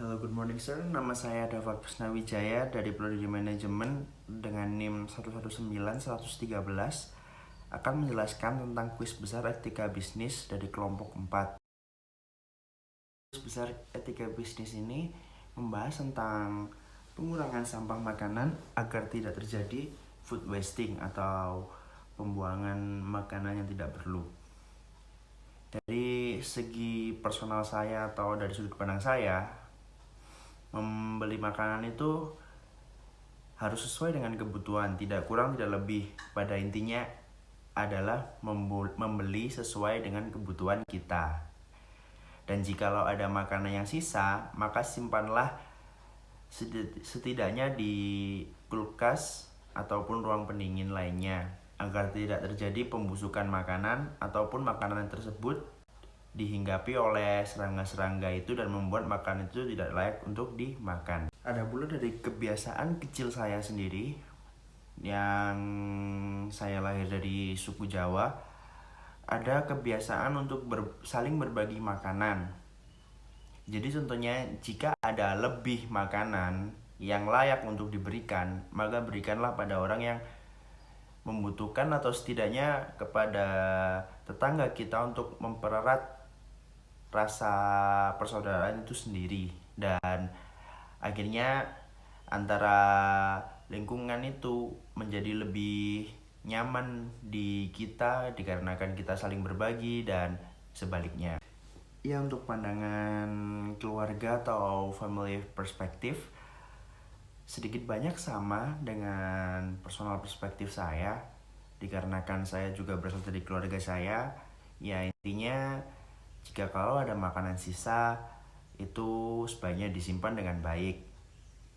Halo, good morning sir. Nama saya Dava Krisnawijaya dari Prodi Manajemen dengan NIM 119113 akan menjelaskan tentang kuis besar etika bisnis dari kelompok 4. Kuis besar etika bisnis ini membahas tentang pengurangan sampah makanan agar tidak terjadi food wasting atau pembuangan makanan yang tidak perlu. Dari segi personal saya atau dari sudut pandang saya, membeli makanan itu harus sesuai dengan kebutuhan, tidak kurang tidak lebih. Pada intinya adalah membeli sesuai dengan kebutuhan kita. Dan jikalau ada makanan yang sisa, maka simpanlah setidaknya di kulkas ataupun ruang pendingin lainnya agar tidak terjadi pembusukan makanan ataupun makanan tersebut dihinggapi oleh serangga-serangga itu dan membuat makanan itu tidak layak untuk dimakan. Ada pula dari kebiasaan kecil saya sendiri yang saya lahir dari suku Jawa, ada kebiasaan untuk saling berbagi makanan. Jadi contohnya jika ada lebih makanan yang layak untuk diberikan, maka berikanlah pada orang yang membutuhkan atau setidaknya kepada tetangga kita untuk mempererat rasa persaudaraan itu sendiri. Dan akhirnya antara lingkungan itu menjadi lebih nyaman di kita dikarenakan kita saling berbagi dan sebaliknya. Ya, untuk pandangan keluarga atau family perspektif sedikit banyak sama dengan personal perspektif saya, dikarenakan saya juga berasal dari keluarga saya. Ya, intinya jika kalau ada makanan sisa itu sebaiknya disimpan dengan baik,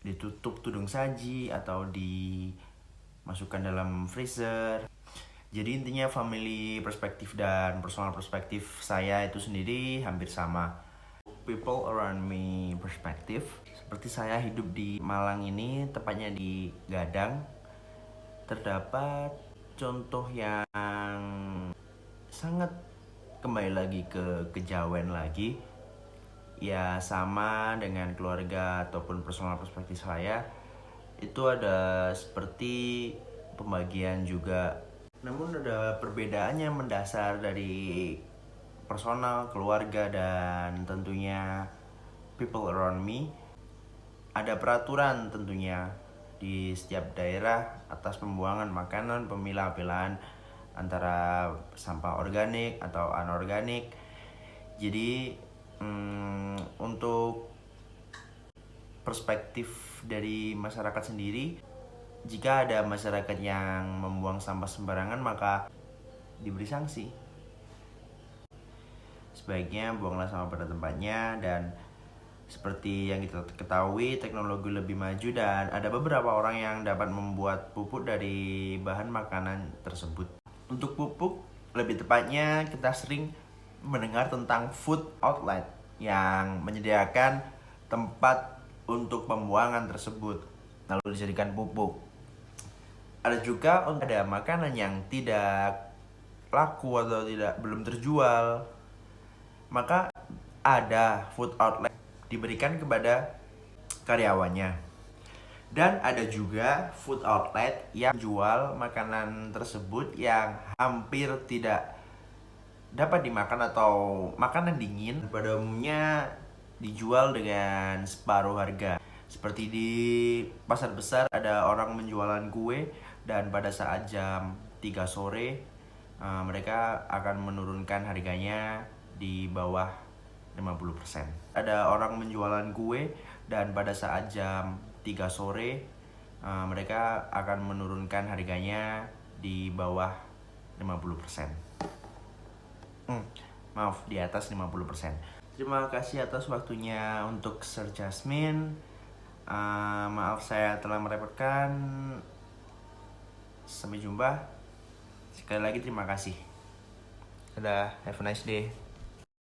ditutup tudung saji atau dimasukkan dalam freezer. Jadi intinya family perspektif dan personal perspektif saya itu sendiri hampir sama. People around me perspektif, seperti saya hidup di Malang ini, tepatnya di Gadang, terdapat contoh yang sangat kembali lagi ke kejawen lagi. Ya, sama dengan keluarga ataupun personal perspektif saya, itu ada seperti pembagian juga. Namun ada perbedaannya mendasar dari personal, keluarga, dan tentunya people around me. Ada peraturan tentunya di setiap daerah atas pembuangan makanan, pemilah-pilahan antara sampah organik atau anorganik. Jadi untuk perspektif dari masyarakat sendiri, jika ada masyarakat yang membuang sampah sembarangan maka diberi sanksi. Sebaiknya buanglah sampah pada tempatnya. Dan seperti yang kita ketahui, teknologi lebih maju dan ada beberapa orang yang dapat membuat pupuk dari bahan makanan tersebut. Untuk pupuk, lebih tepatnya kita sering mendengar tentang food outlet yang menyediakan tempat untuk pembuangan tersebut lalu dijadikan pupuk. Ada juga ada makanan yang tidak laku atau belum terjual, maka ada food outlet diberikan kepada karyawannya. Dan ada juga food outlet yang jual makanan tersebut yang hampir tidak dapat dimakan atau makanan dingin, pada umumnya dijual dengan separuh harga. Seperti di pasar besar ada orang menjualan kue dan pada saat jam 3 sore mereka akan menurunkan harganya di bawah 50%. Ada orang menjualan kue dan pada saat jam 3 sore mereka akan menurunkan harganya di bawah 50%. Maaf, di atas 50%. Terima kasih atas waktunya untuk Sir Jasmine. Maaf saya telah merepotkan. Sampai jumpa. Sekali lagi terima kasih. Dadah, have a nice day.